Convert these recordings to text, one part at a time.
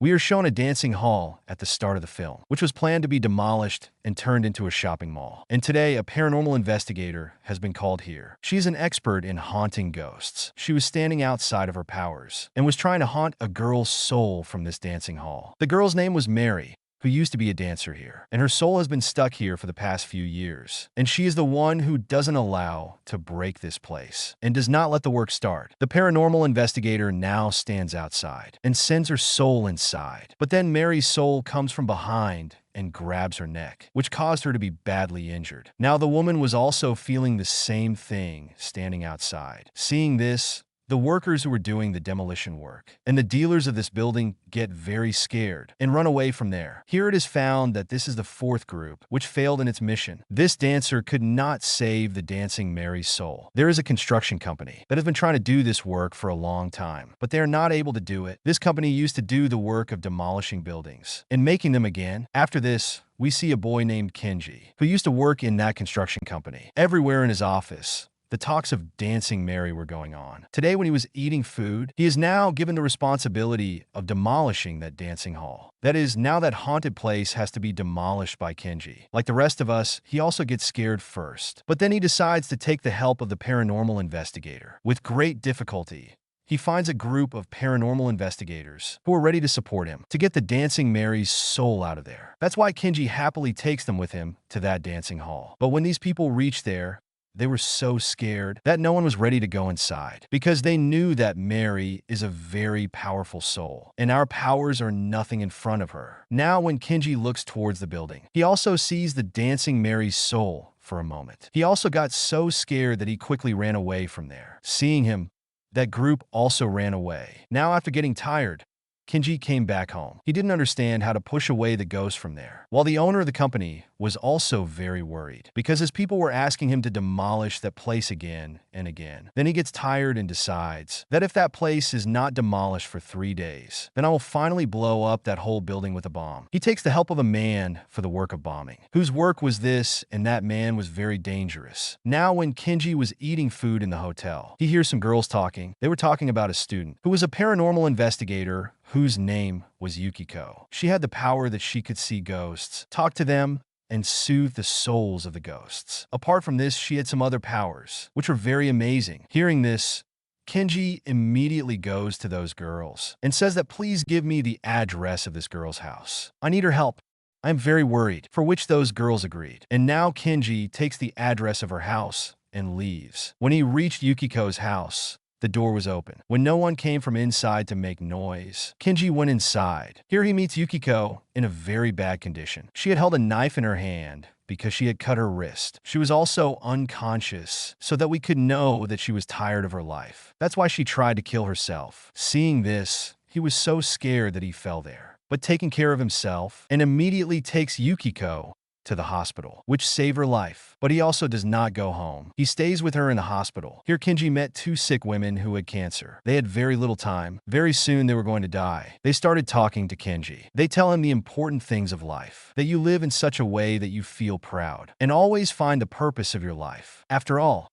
We are shown a dancing hall at the start of the film, which was planned to be demolished and turned into a shopping mall. And today, a paranormal investigator has been called here. She's an expert in haunting ghosts. She was standing outside of her powers and was trying to haunt a girl's soul from this dancing hall. The girl's name was Mary, who used to be a dancer here, and her soul has been stuck here for the past few years. And she is the one who doesn't allow to break this place and does not let the work start. The paranormal investigator now stands outside and sends her soul inside. But then Mary's soul comes from behind and grabs her neck, which caused her to be badly injured. Now the woman was also feeling the same thing standing outside. Seeing this, the workers who were doing the demolition work and the dealers of this building get very scared and run away from there. Here it is found that this is the fourth group, which failed in its mission. This dancer could not save the dancing Mary's soul. There is a construction company that has been trying to do this work for a long time, but they are not able to do it. This company used to do the work of demolishing buildings and making them again. After this, we see a boy named Kenji, who used to work in that construction company. Everywhere in his office, the talks of dancing Mary were going on. Today, when he was eating food, he is now given the responsibility of demolishing that dancing hall. That is, now that haunted place has to be demolished by Kenji. Like the rest of us, he also gets scared first. But then he decides to take the help of the paranormal investigator. With great difficulty, he finds a group of paranormal investigators who are ready to support him to get the dancing Mary's soul out of there. That's why Kenji happily takes them with him to that dancing hall. But when these people reach there, they were so scared that no one was ready to go inside because they knew that Mary is a very powerful soul and our powers are nothing in front of her. Now when Kenji looks towards the building, he also sees the dancing Mary's soul for a moment. He also got so scared that he quickly ran away from there. Seeing him, that group also ran away. Now after getting tired, Kenji came back home. He didn't understand how to push away the ghost from there, while the owner of the company was also very worried because his people were asking him to demolish that place again and again. Then he gets tired and decides that if that place is not demolished for 3 days, then I will finally blow up that whole building with a bomb. He takes the help of a man for the work of bombing, whose work was this, and that man was very dangerous. Now when Kenji was eating food in the hotel, he hears some girls talking. They were talking about a student who was a paranormal investigator whose name was Yukiko. She had the power that she could see ghosts, talk to them, and soothe the souls of the ghosts. Apart from this, she had some other powers, which were very amazing. Hearing this, Kenji immediately goes to those girls and says that please give me the address of this girl's house. I need her help. I am very worried, for which those girls agreed. And now Kenji takes the address of her house and leaves. When he reached Yukiko's house, the door was open. When no one came from inside to make noise, Kenji went inside. Here he meets Yukiko in a very bad condition. She had held a knife in her hand because she had cut her wrist. She was also unconscious, so that we could know that she was tired of her life. That's why she tried to kill herself. Seeing this, he was so scared that he fell there, but taking care of himself and immediately takes Yukiko to the hospital, which saved her life. But he also does not go home. He stays with her in the hospital. Here Kenji met 2 sick women who had cancer. They had very little time. Very soon they were going to die. They started talking to Kenji. They tell him the important things of life, that you live in such a way that you feel proud, and always find the purpose of your life. After all,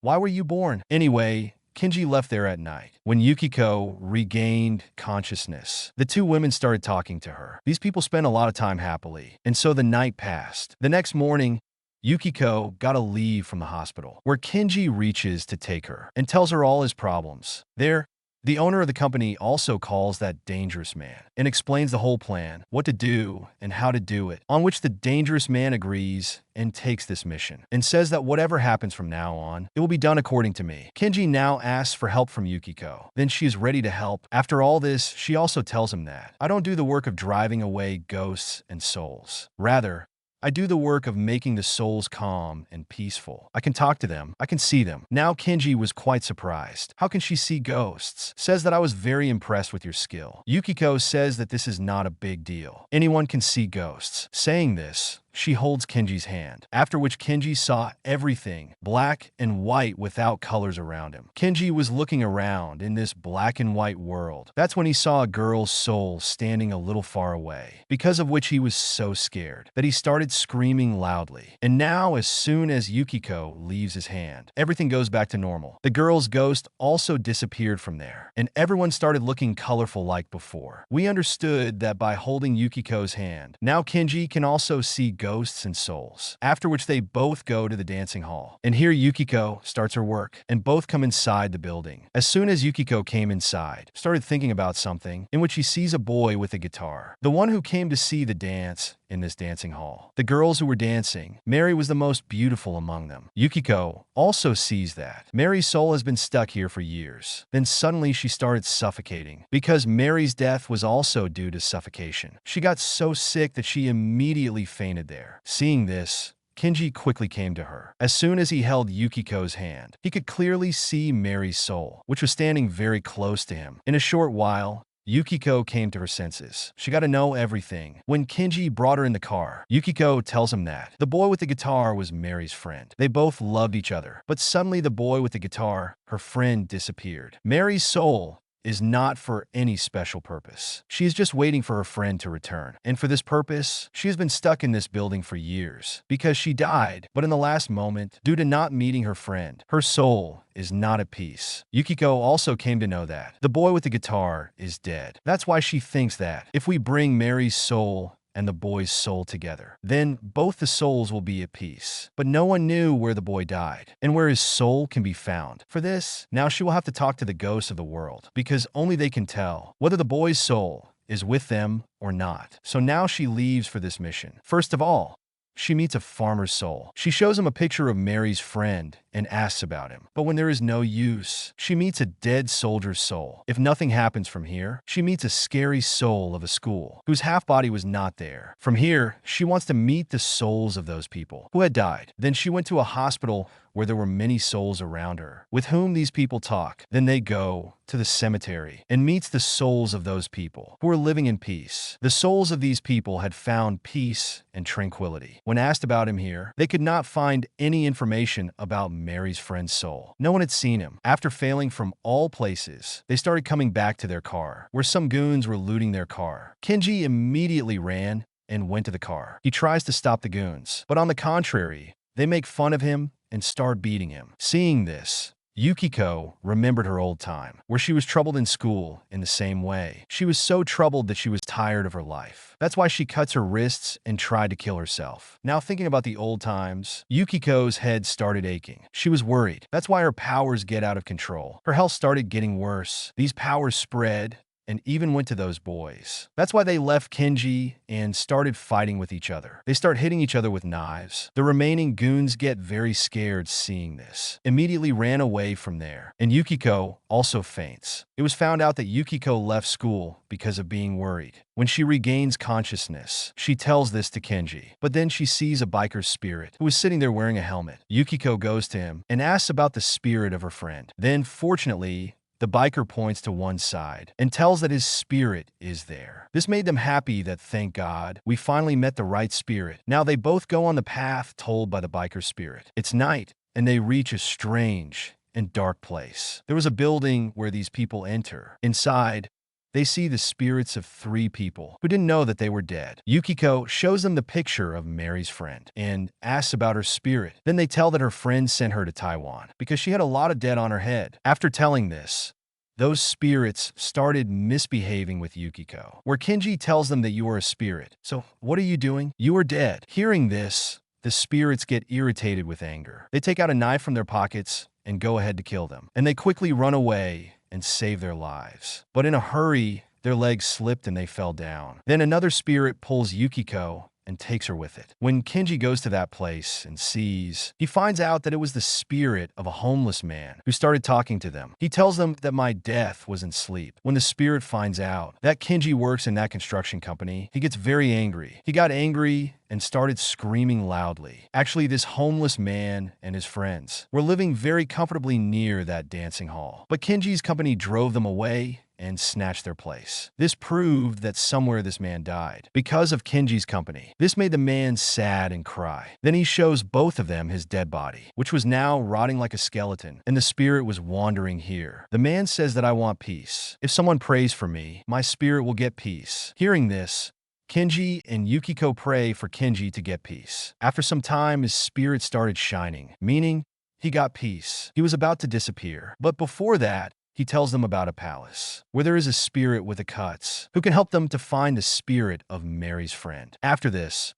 why were you born? Anyway, Kenji left there at night. When Yukiko regained consciousness, the 2 women started talking to her. These people spent a lot of time happily, and so the night passed. The next morning, Yukiko got a leave from the hospital, where Kenji reaches to take her and tells her all his problems. There, the owner of the company also calls that dangerous man and explains the whole plan, what to do and how to do it, on which the dangerous man agrees and takes this mission and says that whatever happens from now on, it will be done according to me. Kenji now asks for help from Yukiko. Then she is ready to help. After all this, she also tells him that I don't do the work of driving away ghosts and souls. Rather, I do the work of making the souls calm and peaceful. I can talk to them. I can see them. Now Kenji was quite surprised. How can she see ghosts? Says that I was very impressed with your skill. Yukiko says that this is not a big deal. Anyone can see ghosts. Saying this, she holds Kenji's hand, after which Kenji saw everything, black and white without colors around him. Kenji was looking around in this black and white world. That's when he saw a girl's soul standing a little far away, because of which he was so scared that he started screaming loudly. And now, as soon as Yukiko leaves his hand, everything goes back to normal. The girl's ghost also disappeared from there, and everyone started looking colorful like before. We understood that by holding Yukiko's hand, now Kenji can also see ghosts and souls, after which they both go to the dancing hall. And here Yukiko starts her work, and both come inside the building. As soon as Yukiko came inside, started thinking about something, in which he sees a boy with a guitar, the one who came to see the dance in this dancing hall. The girls who were dancing, Mary was the most beautiful among them. Yukiko also sees that Mary's soul has been stuck here for years. Then suddenly she started suffocating, because Mary's death was also due to suffocation. She got so sick that she immediately fainted there. Seeing this, Kenji quickly came to her. As soon as he held Yukiko's hand, he could clearly see Mary's soul, which was standing very close to him. In a short while, Yukiko came to her senses. She got to know everything. When Kenji brought her in the car, Yukiko tells him that the boy with the guitar was Mary's friend. They both loved each other, but suddenly the boy with the guitar, her friend, disappeared. Mary's soul is not for any special purpose. She is just waiting for her friend to return. And for this purpose, she has been stuck in this building for years because she died. But in the last moment, due to not meeting her friend, her soul is not at peace. Yukiko also came to know that the boy with the guitar is dead. That's why she thinks that if we bring Mary's soul and the boy's soul together, then both the souls will be at peace. But no one knew where the boy died and where his soul can be found. For this, now she will have to talk to the ghosts of the world, because only they can tell whether the boy's soul is with them or not. So now she leaves for this mission. First of all, she meets a farmer's soul. She shows him a picture of Mary's friend and asks about him. But when there is no use, she meets a dead soldier's soul. If nothing happens from here, she meets a scary soul of a school whose half-body was not there. From here, she wants to meet the souls of those people who had died. Then she went to a hospital where there were many souls around her, with whom these people talk. Then they go to the cemetery and meets the souls of those people who are living in peace. The souls of these people had found peace and tranquility. When asked about him here, they could not find any information about Mary's friend's soul. No one had seen him. After failing from all places, they started coming back to their car, where some goons were looting their car. Kenji immediately ran and went to the car. He tries to stop the goons, but on the contrary, they make fun of him and start beating him. Seeing this, Yukiko remembered her old time, where she was troubled in school in the same way. She was so troubled that she was tired of her life. That's why she cuts her wrists and tried to kill herself. Now thinking about the old times, Yukiko's head started aching. She was worried. That's why her powers get out of control. Her health started getting worse. These powers spread and even went to those boys. That's why they left Kenji and started fighting with each other. They start hitting each other with knives. The remaining goons get very scared seeing this, immediately ran away from there. And Yukiko also faints. It was found out that Yukiko left school because of being worried. When she regains consciousness, she tells this to Kenji. But then she sees a biker's spirit who is sitting there wearing a helmet. Yukiko goes to him and asks about the spirit of her friend. Then, fortunately, the biker points to one side and tells that his spirit is there. This made them happy that, thank God, we finally met the right spirit. Now they both go on the path told by the biker spirit. It's night, and they reach a strange and dark place. There was a building where these people enter. Inside, they see the spirits of 3 people who didn't know that they were dead. Yukiko shows them the picture of Mary's friend and asks about her spirit. Then they tell that her friend sent her to Taiwan because she had a lot of debt on her head. After telling this, those spirits started misbehaving with Yukiko, where Kenji tells them that you are a spirit. So what are you doing? You are dead. Hearing this, the spirits get irritated with anger. They take out a knife from their pockets and go ahead to kill them. And they quickly run away and save their lives. But in a hurry, their legs slipped and they fell down. Then another spirit pulls Yukiko and takes her with it. When Kenji goes to that place and sees, he finds out that it was the spirit of a homeless man who started talking to them. He tells them that my death was in sleep. When the spirit finds out that Kenji works in that construction company, he gets very angry. He got angry and started screaming loudly. Actually, this homeless man and his friends were living very comfortably near that dancing hall. But Kenji's company drove them away and snatch their place. This proved that somewhere this man died. Because of Kenji's company, this made the man sad and cry. Then he shows both of them his dead body, which was now rotting like a skeleton, and the spirit was wandering here. The man says that I want peace. If someone prays for me, my spirit will get peace. Hearing this, Kenji and Yukiko pray for Kenji to get peace. After some time, his spirit started shining, meaning he got peace. He was about to disappear. But before that, he tells them about a palace, where there is a spirit with a cuts, who can help them to find the spirit of Mary's friend. After this,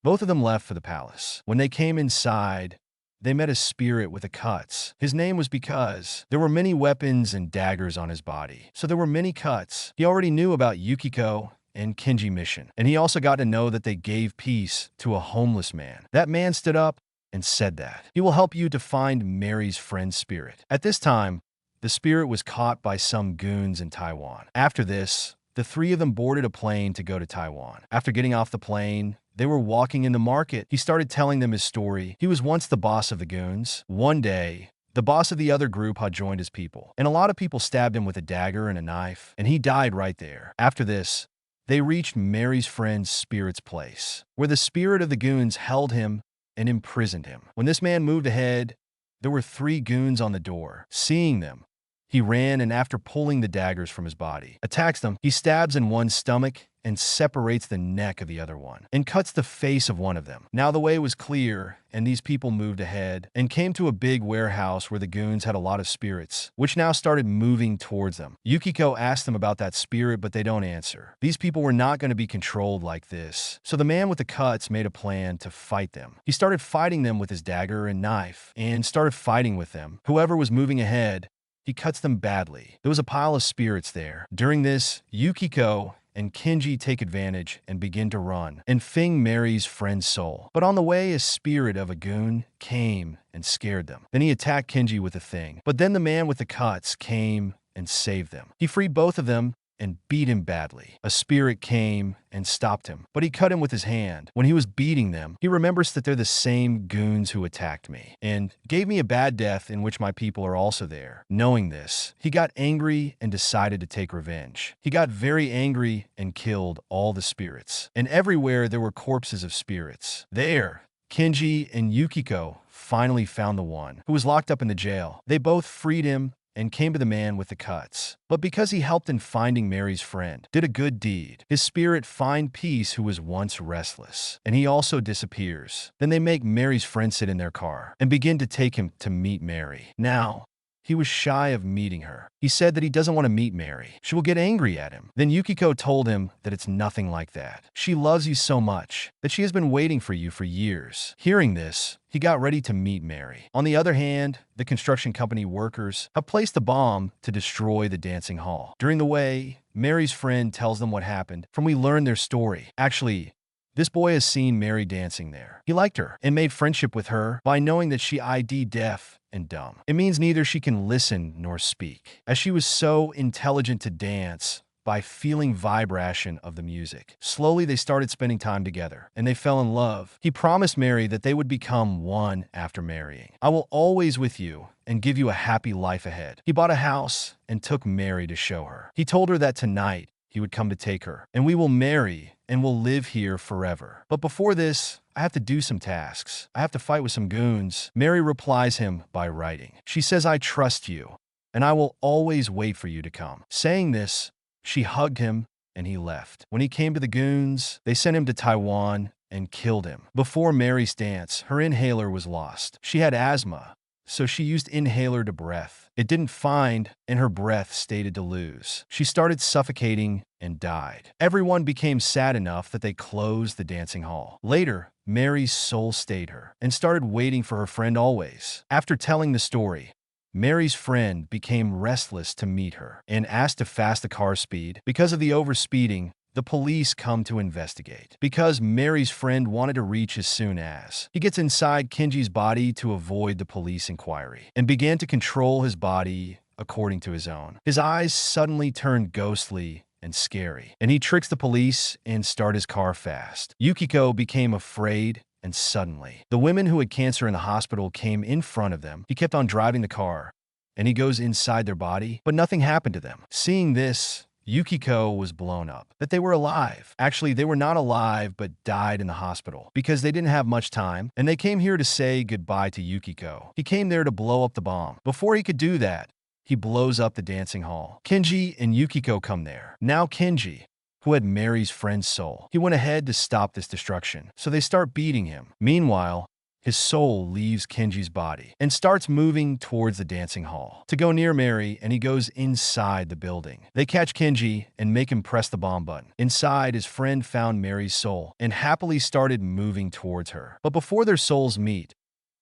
both of them left for the palace. When they came inside, they met a spirit with a cuts. His name was because there were many weapons and daggers on his body, so there were many cuts. He already knew about Yukiko and Kenji mission, and he also got to know that they gave peace to a homeless man. That man stood up and said that he will help you to find Mary's friend's spirit. At this time, the spirit was caught by some goons in Taiwan. After this, the three of them boarded a plane to go to Taiwan. After getting off the plane, they were walking in the market. He started telling them his story. He was once the boss of the goons. One day, the boss of the other group had joined his people, and a lot of people stabbed him with a dagger and a knife, and he died right there. After this, they reached Mary's friend's spirit's place, where the spirit of the goons held him and imprisoned him. When this man moved ahead, there were 3 goons on the door. Seeing them, he ran and after pulling the daggers from his body, attacks them. He stabs in one's stomach and separates the neck of the other one and cuts the face of one of them. Now the way was clear, and these people moved ahead and came to a big warehouse where the goons had a lot of spirits, which now started moving towards them. Yukiko asked them about that spirit, but they don't answer. These people were not going to be controlled like this, so the man with the cuts made a plan to fight them. He started fighting them with his dagger and knife and started fighting with them. Whoever was moving ahead, he cuts them badly. There was a pile of spirits there. During this, Yukiko and Kenji take advantage and begin to run and fing Mary's friend's soul. But on the way, a spirit of a goon came and scared them. Then he attacked Kenji with a thing. But then the man with the cuts came and saved them. He freed both of them and beat him badly. A spirit came and stopped him, but he cut him with his hand. When he was beating them, he remembers that they're the same goons who attacked me and gave me a bad death in which my people are also there. Knowing this, he got angry and decided to take revenge. He got very angry and killed all the spirits, and everywhere there were corpses of spirits. There, Kenji and Yukiko finally found the one who was locked up in the jail. They both freed him and came to the man with the cuts. But because he helped in finding Mary's friend, did a good deed, his spirit find peace who was once restless, and he also disappears. Then they make Mary's friend sit in their car and begin to take him to meet Mary. Now, he was shy of meeting her. He said that he doesn't want to meet Mary. She will get angry at him. Then Yukiko told him that it's nothing like that. She loves you so much that she has been waiting for you for years. Hearing this, he got ready to meet Mary. On the other hand, the construction company workers have placed a bomb to destroy the dancing hall. During the way, Mary's friend tells them what happened from we learned their story. Actually, this boy has seen Mary dancing there. He liked her and made friendship with her by knowing that she ID deaf and dumb. It means neither she can listen nor speak, as she was so intelligent to dance by feeling vibration of the music. Slowly, they started spending time together, and they fell in love. He promised Mary that they would become one after marrying. I will always with you and give you a happy life ahead. He bought a house and took Mary to show her. He told her that tonight he would come to take her, and we will marry and will live here forever. But before this, I have to do some tasks. I have to fight with some goons. Mary replies him by writing. She says, I trust you, and I will always wait for you to come. Saying this, she hugged him, and he left. When he came to the goons, they sent him to Taiwan and killed him. Before Mary's dance, her inhaler was lost. She had asthma, so she used inhaler to breath. It didn't find, and her breath stated to lose. She started suffocating and died. Everyone became sad enough that they closed the dancing hall. Later, Mary's soul stayed her and started waiting for her friend always. After telling the story, Mary's friend became restless to meet her and asked to fast the car speed. Because of the overspeeding, the police come to investigate. Because Mary's friend wanted to reach as soon as he gets inside Kenji's body to avoid the police inquiry and began to control his body according to his own. His eyes suddenly turned ghostly and scary, and he tricks the police and start his car fast. Yukiko became afraid, and suddenly, the women who had cancer in the hospital came in front of them. He kept on driving the car, and he goes inside their body, but nothing happened to them. Seeing this, Yukiko was blown up, that they were alive. Actually, they were not alive, but died in the hospital because they didn't have much time, and they came here to say goodbye to Yukiko. He came there to blow up the bomb. Before he could do that, he blows up the dancing hall. Kenji and Yukiko come there. Now Kenji, who had Mary's friend's soul, he went ahead to stop this destruction, so they start beating him. Meanwhile, his soul leaves Kenji's body and starts moving towards the dancing hall to go near Mary, and he goes inside the building. They catch Kenji and make him press the bomb button. Inside, his friend found Mary's soul and happily started moving towards her. But before their souls meet,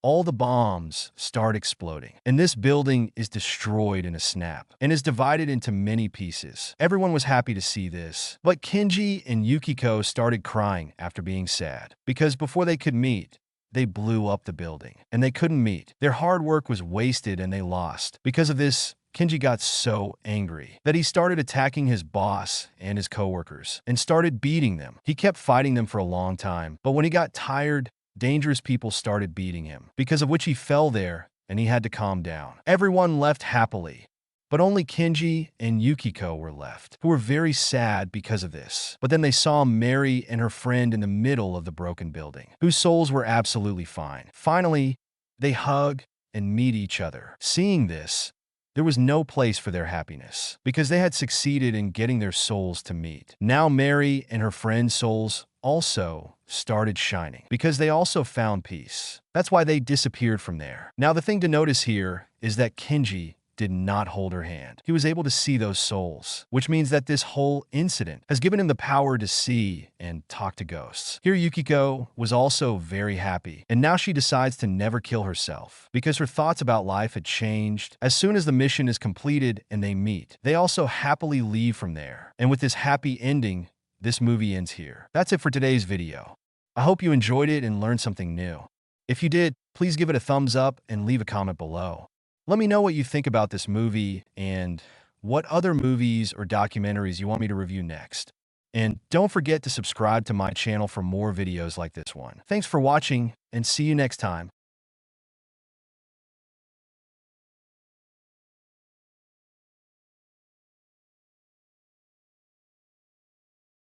all the bombs start exploding, and this building is destroyed in a snap and is divided into many pieces. Everyone was happy to see this, but Kenji and Yukiko started crying after being sad because before they could meet, they blew up the building, and they couldn't meet. Their hard work was wasted, and they lost. Because of this, Kenji got so angry that he started attacking his boss and his coworkers and started beating them. He kept fighting them for a long time, but when he got tired, dangerous people started beating him, because of which he fell there, and he had to calm down. Everyone left happily, but only Kenji and Yukiko were left, who were very sad because of this. But then they saw Mary and her friend in the middle of the broken building, whose souls were absolutely fine. Finally, they hug and meet each other. Seeing this, there was no place for their happiness, because they had succeeded in getting their souls to meet. Now Mary and her friend's souls also started shining, because they also found peace. That's why they disappeared from there. Now the thing to notice here is that Kenji did not hold her hand. He was able to see those souls, which means that this whole incident has given him the power to see and talk to ghosts. Here Yukiko was also very happy, and now she decides to never kill herself because her thoughts about life had changed. As soon as the mission is completed and they meet, they also happily leave from there. And with this happy ending, this movie ends here. That's it for today's video. I hope you enjoyed it and learned something new. If you did, please give it a thumbs up and leave a comment below. Let me know what you think about this movie and what other movies or documentaries you want me to review next. And don't forget to subscribe to my channel for more videos like this one. Thanks for watching, and see you next time.